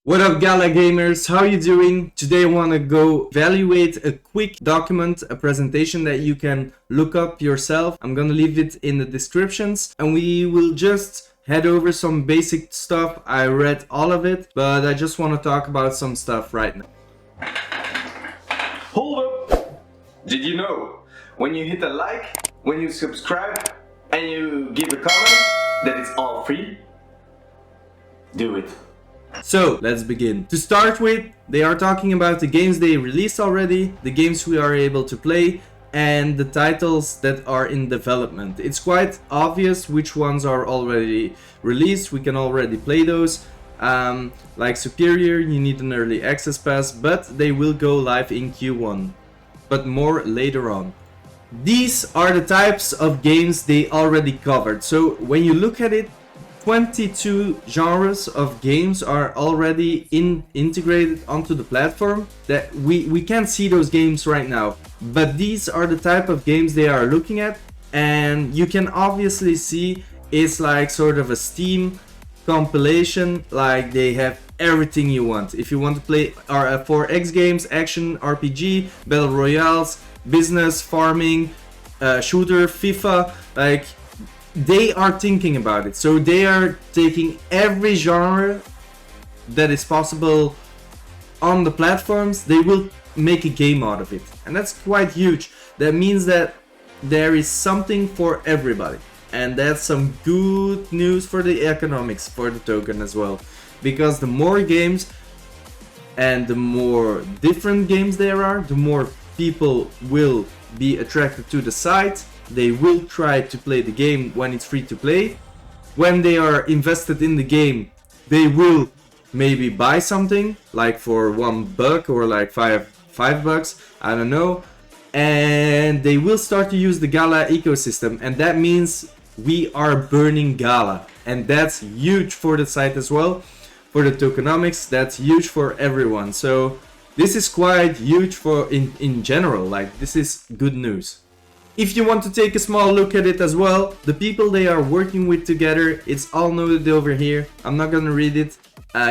What up, Gala gamers? How you doing? Today I want to go evaluate a quick document, a presentation that you can look up yourself. I'm gonna leave it in the descriptions and we will just head over some basic stuff. I read all of it, but I just want to talk about some stuff right now. Hold up! Did you know when you hit a like, when you subscribe and you give a comment that it's all free? Do it. So let's begin. To start with, they are talking about the games they released already, the games we are able to play, and the titles that are in development. It's quite obvious which ones are already released. We can already play those. Like Superior, you need an early access pass, but they will go live in Q1. But more later on. These are the types of games they already covered. So when you look at it, 22 genres of games are already integrated onto the platform. That we can't see those games right now, but these are the type of games they are looking at, and you can obviously see it's like sort of a Steam compilation. Like they have everything you want. If you want to play 4X games, action, RPG, battle royales, business, farming, shooter, FIFA, like they are thinking about it. So they are taking every genre that is possible on the platforms. They will make a game out of it, and that's quite huge. That means that there is something for everybody, and that's some good news for the economics for the token as well, because the more games and the more different games there are, the more people will be attracted to the site. They will try to play the game when it's free to play. When they are invested in the game, they will maybe buy something like for $1 or like five bucks, I don't know, and they will start to use the Gala ecosystem, and that means we are burning Gala, and that's huge for the site as well, for the tokenomics. That's huge for everyone. So this is quite huge for in general. Like this is good news. If you want to take a small look at it as well, the people they are working with together, it's all noted over here. I'm not gonna read it,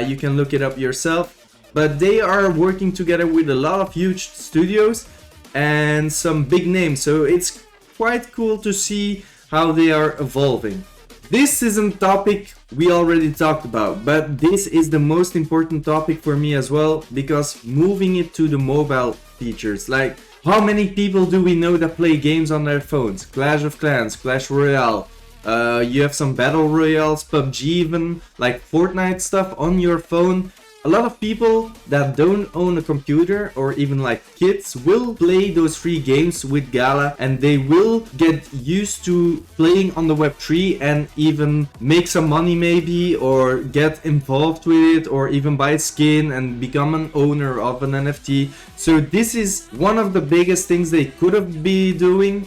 you can look it up yourself. But they are working together with a lot of huge studios and some big names, so it's quite cool to see how they are evolving. This isn't a topic we already talked about, but this is the most important topic for me as well, because moving it to the mobile features, like how many people do we know that play games on their phones? Clash of Clans, Clash Royale, you have some battle royales, PUBG even, like Fortnite stuff on your phone. A lot of people that don't own a computer, or even like kids, will play those free games with Gala, and they will get used to playing on the Web3 and even make some money maybe, or get involved with it, or even buy a skin and become an owner of an NFT. So this is one of the biggest things they could have been doing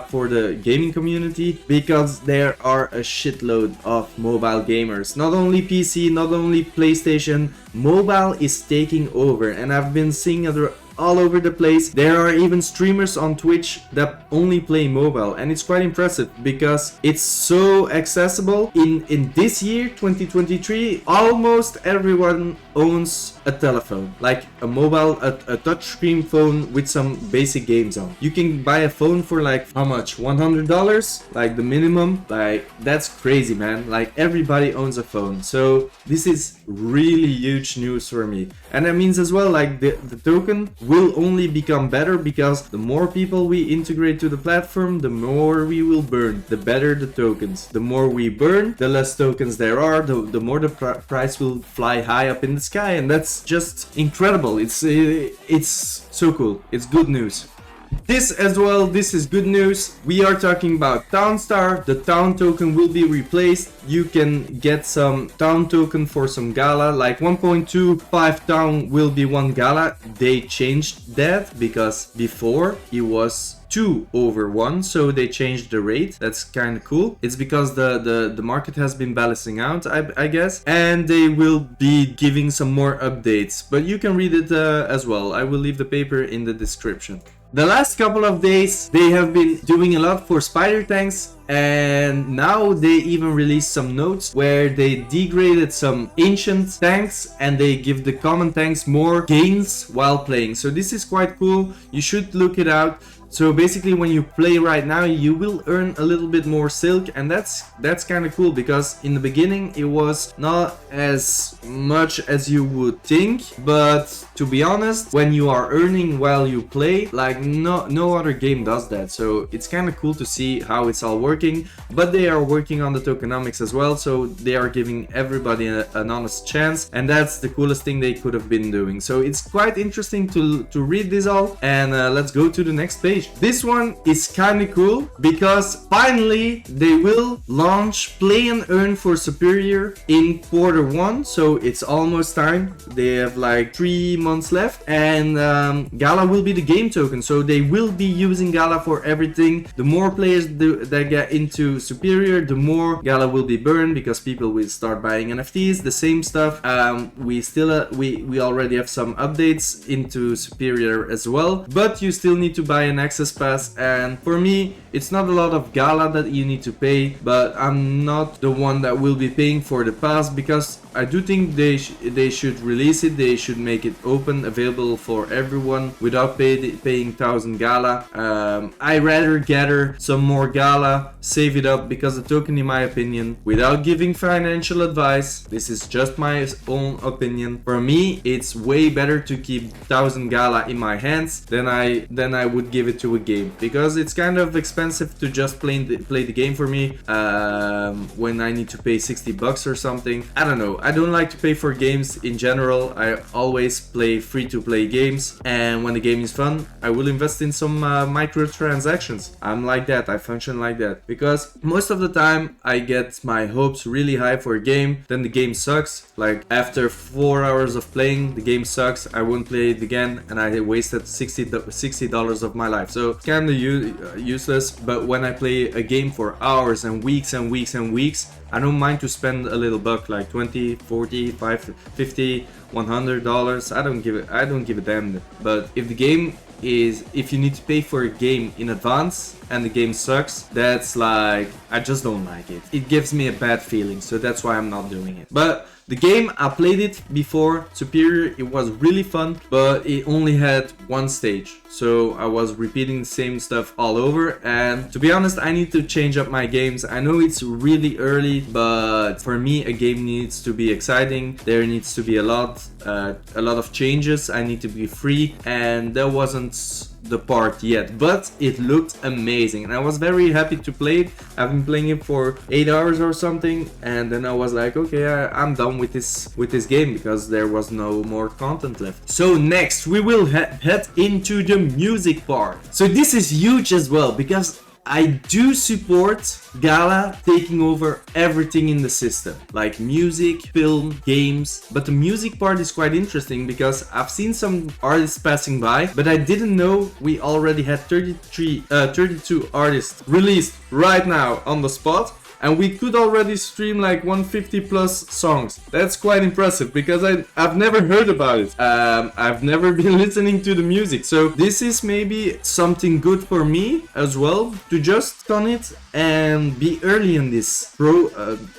for the gaming community, because there are a shitload of mobile gamers. Not only PC, not only PlayStation, mobile is taking over, and I've been seeing it all over the place. There are even streamers on Twitch that only play mobile, and it's quite impressive because it's so accessible. In this year 2023, almost everyone owns a telephone, like a mobile, a touchscreen phone with some basic games on. You can buy a phone for like how much? $100, like the minimum. Like that's crazy, man. Like everybody owns a phone. So this is really huge news for me, and that means as well like the token will only become better, because the more people we integrate to the platform, the more we will burn, the better the tokens. The more we burn, the less tokens there are, the more the price will fly high up in the sky, and that's just incredible. It's so cool. It's good news. This as well, this is good news. We are talking about Townstar. The Town token will be replaced. You can get some Town token for some Gala, like 1.25 Town will be 1 Gala. They changed that because before it was 2/1, so they changed the rate. That's kind of cool. It's because the market has been balancing out, I guess, and they will be giving some more updates, but you can read it as well. I will leave the paper in the description. The last couple of days they have been doing a lot for spider tanks, and now they even released some notes where they degraded some ancient tanks and they give the common tanks more gains while playing. So this is quite cool, you should look it out. So basically when you play right now, you will earn a little bit more silk, and that's kind of cool, because in the beginning it was not as much as you would think, but to be honest, when you are earning while you play, like no other game does that. So it's kind of cool to see how it's all working, but they are working on the tokenomics as well, so they are giving everybody an honest chance, and that's the coolest thing they could have been doing. So it's quite interesting to read this all, and let's go to the next page. This one is kind of cool because finally they will launch Play and Earn for Superior in Q1, so it's almost time. They have like 3 months left, and Gala will be the game token, so they will be using Gala for everything. The more players that get into Superior, the more Gala will be burned, because people will start buying NFTs, the same stuff. We already have some updates into Superior as well, but you still need to buy an access pass, and for me it's not a lot of Gala that you need to pay, but I'm not the one that will be paying for the pass, because I do think they should release it. They should make it open, available for everyone without paying 1000 Gala. I rather gather some more Gala, save it up, because the token, in my opinion, without giving financial advice, this is just my own opinion, for me it's way better to keep 1000 Gala in my hands than I would give it to a game, because it's kind of expensive to just play the game for me when I need to pay 60 bucks or something. I don't know, I don't like to pay for games in general. I always play free-to-play games, and when the game is fun, I will invest in some microtransactions. I'm like that, I function like that, because most of the time I get my hopes really high for a game, then the game sucks. Like after 4 hours of playing, the game sucks, I won't play it again, and I wasted $60 of my life. So it's kind of useless. But when I play a game for hours and weeks and weeks and weeks, I don't mind to spend a little buck, like 20, 40, 50, $100. I don't give a damn. But if you need to pay for a game in advance and the game sucks, that's like, I just don't like it. It gives me a bad feeling, so that's why I'm not doing it. But the game, I played it before, Superior, it was really fun, but it only had one stage. So I was repeating the same stuff all over, and to be honest, I need to change up my games. I know it's really early, but for me, a game needs to be exciting. There needs to be a lot of changes. I need to be free, and there wasn't the part yet, but it looked amazing, and I was very happy to play it. I've been playing it for 8 hours or something, and then I was like, okay, I'm done with this game, because there was no more content left. So next we will head into the music part. So this is huge as well, because I do support Gala taking over everything in the system, like music, film, games. But the music part is quite interesting, because I've seen some artists passing by, but I didn't know we already had 32 artists released right now on the spot. And we could already stream like 150 plus songs. That's quite impressive, because I've never heard about it. I've never been listening to the music. So this is maybe something good for me as well, to just on it and be early in this.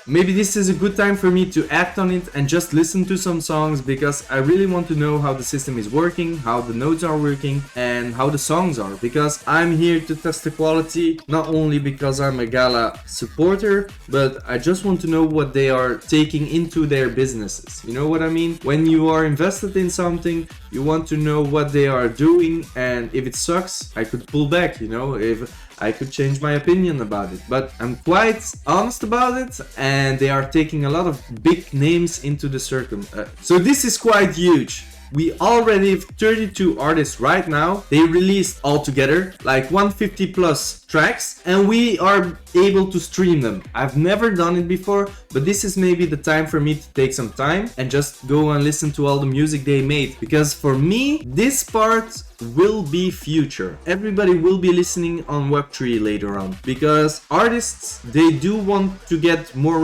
Maybe this is a good time for me to act on it and just listen to some songs, because I really want to know how the system is working, how the notes are working, and how the songs are. Because I'm here to test the quality, not only because I'm a Gala supporter, but I just want to know what they are taking into their businesses. You know what I mean? When you are invested in something, you want to know what they are doing, and if it sucks, I could pull back, you know, if I could change my opinion about it. But I'm quite honest about it, and they are taking a lot of big names into the circle. So this is quite huge. We already have 32 artists right now. They released altogether like 150 plus tracks, and we are able to stream them. I've never done it before, but this is maybe the time for me to take some time and just go and listen to all the music they made. Because for me, this part will be future. Everybody will be listening on Web3 later on, because artists, they do want to get more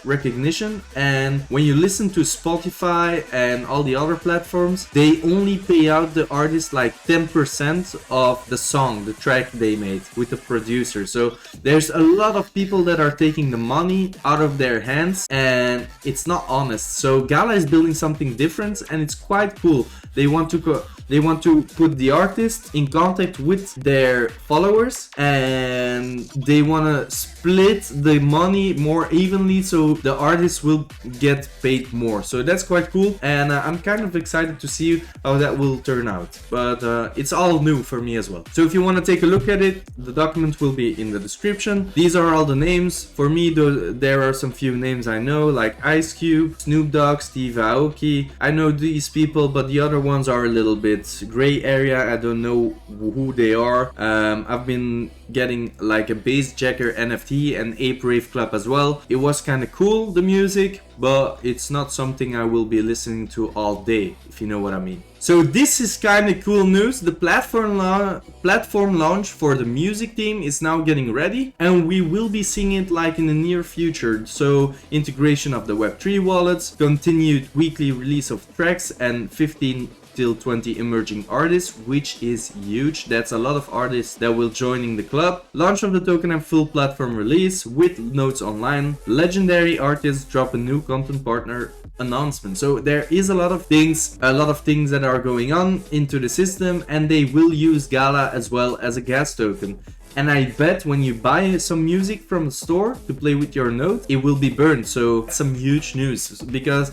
recognition, and when you listen to Spotify and all the other platforms, they only pay out the artist like 10% of the song, the track they made with the producer. So there's a lot of people that are taking the money out of their hands, and it's not honest. So Gala is building something different, and it's quite cool. They want to put the artist in contact with their followers, and they want to split the money more evenly, so the artist will get paid more. So that's quite cool, and I'm kind of excited to see how that will turn out. But it's all new for me as well. So if you want to take a look at it, the document will be in the description. These are all the names. For me, there are some few names I know, like Ice Cube, Snoop Dogg, Steve Aoki. I know these people, but the other ones are a little bit gray area. I don't know who they are. I've been getting like a Bassjacker NFT and Ape Rave Club as well. It was kind of cool, the music, but it's not something I will be listening to all day, if you know what I mean. So this is kind of cool news. The platform launch for the music team is now getting ready, and we will be seeing it like in the near future. So integration of the Web3 wallets, continued weekly release of tracks, and 15 till 20 emerging artists, which is huge. That's a lot of artists that will join the club. Launch of the token and full platform release with notes online. Legendary artists drop a new content partner announcement. So there is a lot of things that are going on into the system, and they will use Gala as well as a gas token. And I bet when you buy some music from the store to play with your note, it will be burned. So some huge news, because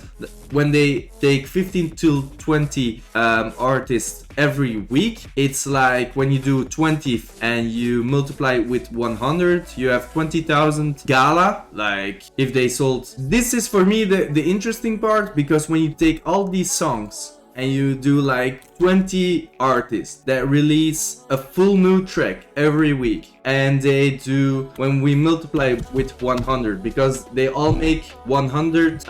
when they take 15 to 20 artists every week, it's like when you do 20 and you multiply it with 100, you have 20,000 Gala. Like if they sold, this is for me the interesting part, because when you take all these songs and you do like 20 artists that release a full new track every week, and they do, when we multiply with 100, because they all make 100,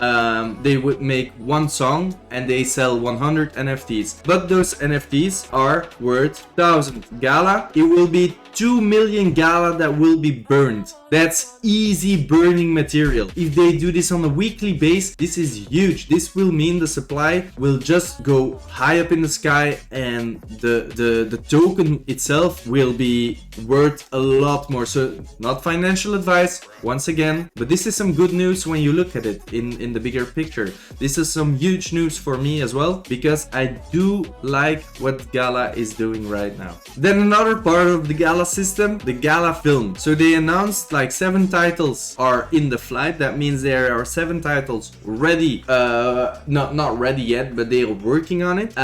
they would make one song and they sell 100 NFTs, but those NFTs are worth 1,000 Gala. It will be 2 million Gala that will be burned. That's easy burning material. If they do this on a weekly base, this is huge. This will mean the supply will just go high up in the sky, and the token itself will be worth a lot more. So not financial advice once again, but this is some good news when you look at it in the bigger picture. This is some huge news for me as well, because I do like what Gala is doing right now. Then another part of the Gala system, the Gala film. So they announced like 7 titles are in the flight. That means there are 7 titles ready, not ready yet, but they are working on it.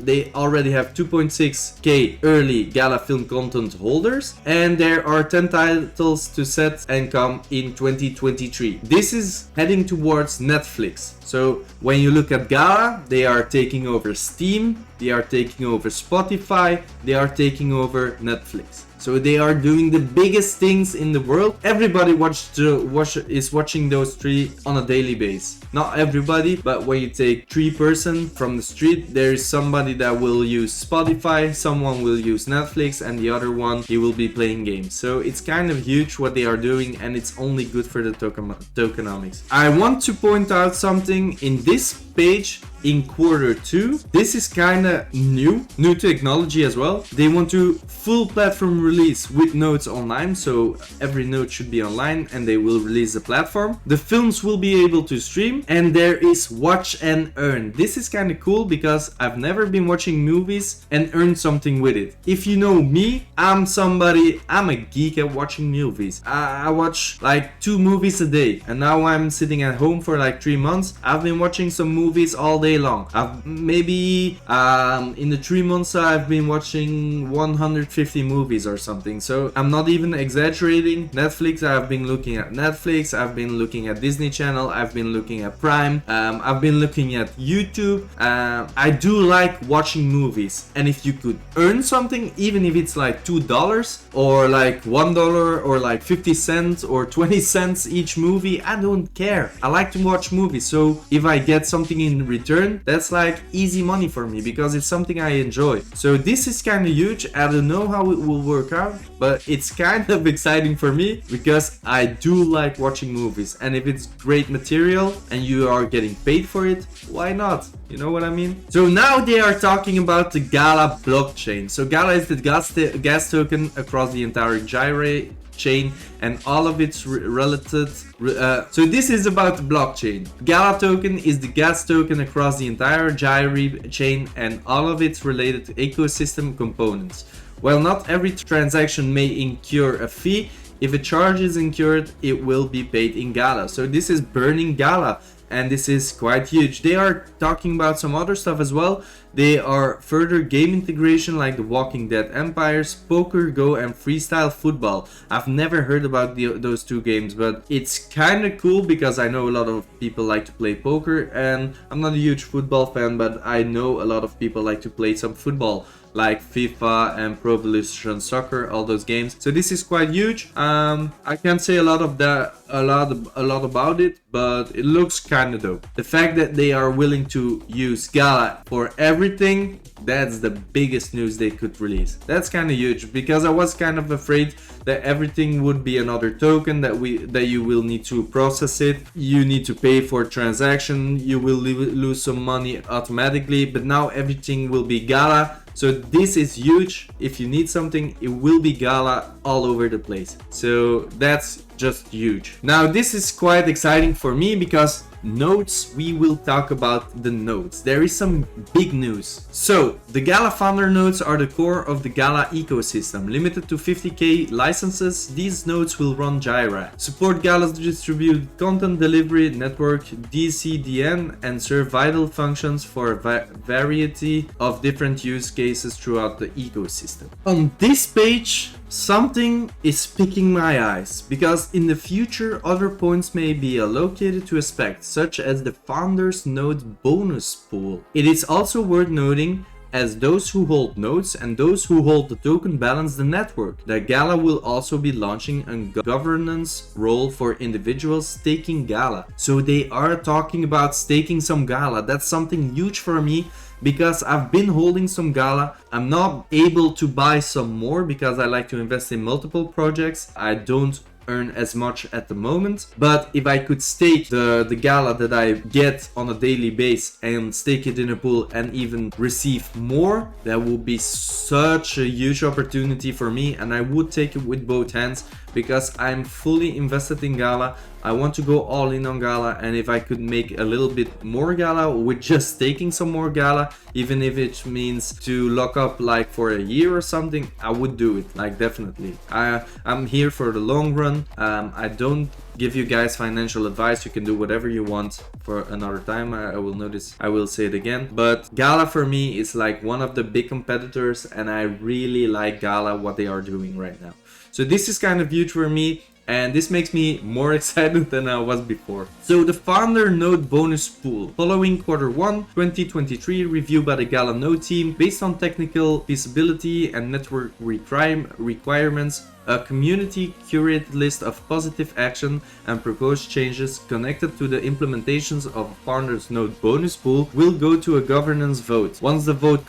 They already have 2.6k early Gala film content holders, and there are 10 titles to set and come in 2023. This is heading towards Netflix. So when you look at Gala, they are taking over Steam, they are taking over Spotify, they are taking over Netflix. So they are doing the biggest things in the world. Everybody is watching those 3 on a daily basis. Not everybody, but when you take 3 person from the street, there is somebody that will use Spotify, someone will use Netflix, and the other one, he will be playing games. So it's kind of huge what they are doing, and it's only good for the tokenomics. I want to point out something in this page. In Q2, this is kind of new technology as well. They want to full platform release with notes online, so every note should be online, and they will release the platform. The films will be able to stream, and there is watch and earn. This is kind of cool, because I've never been watching movies and earn something with it. If you know me, I'm a geek at watching movies. I watch like 2 movies a day, and now I'm sitting at home for like 3 months. I've been watching some movies all day long. Maybe in the 3 months I've been watching 150 movies or something. So I'm not even exaggerating. Netflix, I've been looking at Netflix, I've been looking at Disney Channel, I've been looking at Prime, I've been looking at YouTube. I do like watching movies, and if you could earn something, even if it's like $2 or like $1 or like 50 cents or 20 cents each movie, I don't care. I like to watch movies, so if I get something in return, earn, that's like easy money for me because it's something I enjoy. So this is kind of huge. I don't know how it will work out, but it's kind of exciting for me because I do like watching movies, and if it's great material and you are getting paid for it, why not? You know what I mean? So now they are talking about the Gala blockchain. So Gala is the gas token across the entire Gyre chain and all of its so this is about the blockchain. Gala token is the gas token across the entire Gyre chain and all of its related ecosystem components. While not every transaction may incur a fee, if a charge is incurred, it will be paid in Gala. So this is burning Gala, and this is quite huge. They are talking about some other stuff as well. They are further game integration like the Walking Dead Empires, Poker, Go, and Freestyle Football. I've never heard about those two games, but it's kind of cool because I know a lot of people like to play poker, and I'm not a huge football fan, but I know a lot of people like to play some football, like FIFA and Pro Evolution Soccer, all those games. So this is quite huge. I can't say a lot about it, but it looks kind of dope. The fact that they are willing to use Gala for everything, that's the biggest news they could release. That's kind of huge because I was kind of afraid that everything would be another token that you will need to process it. You need to pay for a transaction. You will lose some money automatically, but now everything will be Gala. So this is huge. If you need something, it will be Gala all over the place. So that's just huge. Now this is quite exciting for me because nodes, we will talk about the nodes. There is some big news. So the Gala founder nodes are the core of the Gala ecosystem. Limited to 50k licenses, these nodes will run Gyre, support Gala's distributed content delivery network DCDN, and serve vital functions for a variety of different use cases throughout the ecosystem. On this page, something is picking my eyes because in the future other points may be allocated to aspects such as the founders node bonus pool. It is also worth noting, as those who hold nodes and those who hold the token balance the network, that Gala will also be launching a governance role for individuals staking Gala. So they are talking about staking some Gala. That's something huge for me because I've been holding some Gala. I'm not able to buy some more because I like to invest in multiple projects. I don't earn as much at the moment, but if I could stake the Gala that I get on a daily base and stake it in a pool and even receive more, that would be such a huge opportunity for me, and I would take it with both hands because I'm fully invested in Gala. I want to go all in on Gala, and if I could make a little bit more Gala with just taking some more Gala, even if it means to lock up like for a year or something, I would do it, like definitely. I'm here for the long run. I don't give you guys financial advice. You can do whatever you want for another time. I will say it again, but Gala for me is like one of the big competitors, and I really like Gala, what they are doing right now. So this is kind of huge for me, and this makes me more excited than I was before. So the founder node bonus pool. Following Q1 2023 review by the Gala node team, based on technical feasibility and network requirements, a community curated list of positive action and proposed changes connected to the implementations of a founders node bonus pool will go to a governance vote. Once the vote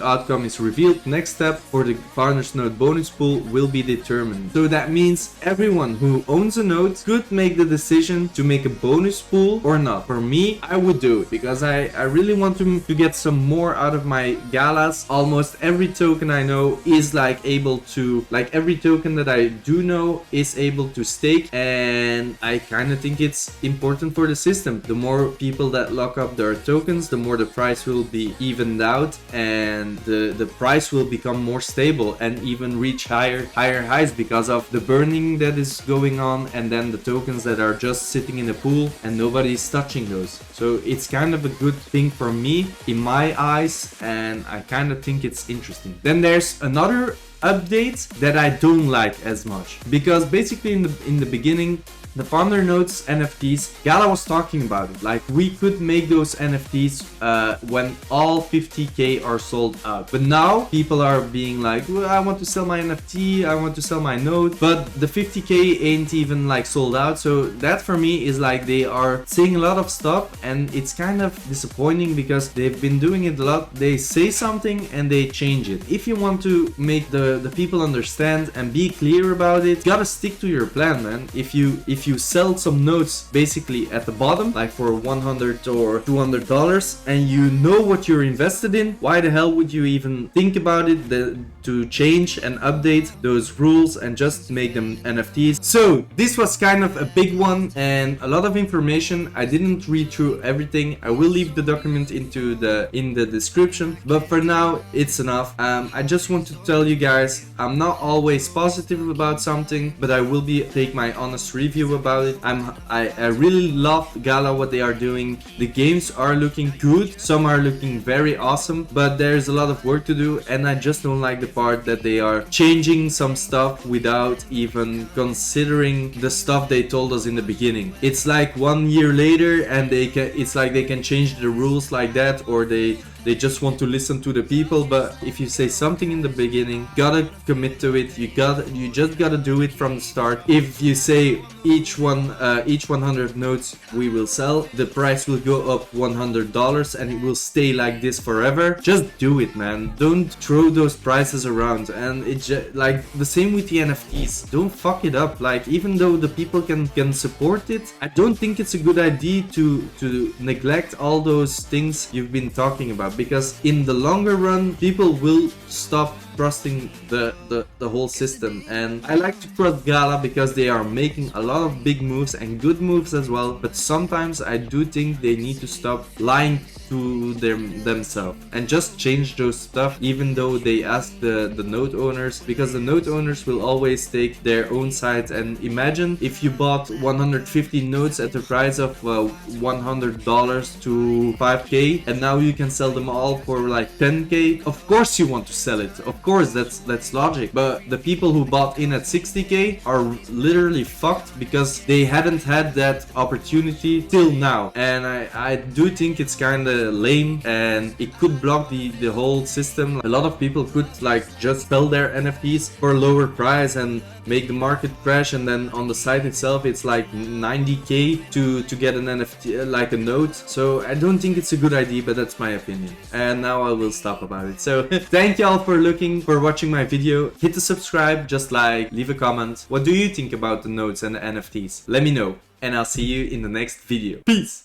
outcome is revealed, next step for the founders node bonus pool will be determined. So that means everyone who owns a node could make the decision to make a bonus pool or not. For me, I would do it because I really want to get some more out of my Galas. Almost every token I know is able to, every token that I do know is able to stake, and I kind of think it's important for the system. The more people that lock up their tokens, the more the price will be evened out, and the price will become more stable and even reach higher highs because of the burning that is going on, and then the tokens that are just sitting in a pool and nobody's touching those. So it's kind of a good thing for me in my eyes, and I kind of think it's interesting. Then there's another update that I don't like as much, because basically in the beginning the founder notes NFTs, Gala was talking about it. Like, we could make those NFTs when all 50k are sold out. But now people are being like, well, I want to sell my NFT, I want to sell my node, but the 50k ain't even like sold out. So that for me is like they are saying a lot of stuff, and it's kind of disappointing because they've been doing it a lot. They say something and they change it. If you want to make the people understand and be clear about it, you gotta stick to your plan, man. If you sell some notes basically at the bottom, like for $100 or $200, and you know what you're invested in, why the hell would you even think about it to change and update those rules and just make them NFTs? So this was kind of a big one and a lot of information. I didn't read through everything. I will leave the document in the description, but for now it's enough. I just want to tell you guys, I'm not always positive about something, but I will take my honest review about it. I really love Gala, what they are doing. The games are looking good, some are looking very awesome, but there's a lot of work to do, and I just don't like the part that they are changing some stuff without even considering the stuff they told us in the beginning. It's like 1 year later and it's like they can change the rules like that, or they just want to listen to the people. But if you say something in the beginning, gotta commit to it. You just gotta do it from the start. If you say each 100 notes we will sell, the price will go up $100 and it will stay like this forever, just do it, man. Don't throw those prices around. And it's like the same with the NFTs. Don't fuck it up. Like, even though the people can support it, I don't think it's a good idea to neglect all those things you've been talking about, because in the longer run people will stop trusting the whole system. And I like to trust Gala because they are making a lot of big moves and good moves as well, but sometimes I do think they need to stop lying to themselves and just change those stuff, even though they ask the node owners, because the node owners will always take their own side. And imagine if you bought 150 nodes at the price of $100 to 5k, and now you can sell them all for like 10k. Of course you want to sell it, of course, that's logic. But the people who bought in at 60k are literally fucked because they hadn't had that opportunity till now. And I do think it's kind of lame, and it could block the whole system. A lot of people could like just sell their NFTs for a lower price and make the market crash, and then on the site itself it's like 90k to get an NFT, like a node. So I don't think it's a good idea, but that's my opinion. And now I will stop about it. So thank y'all for watching my video. Hit the subscribe, just like, leave a comment. What do you think about the nodes and the NFTs? Let me know, and I'll see you in the next video. Peace!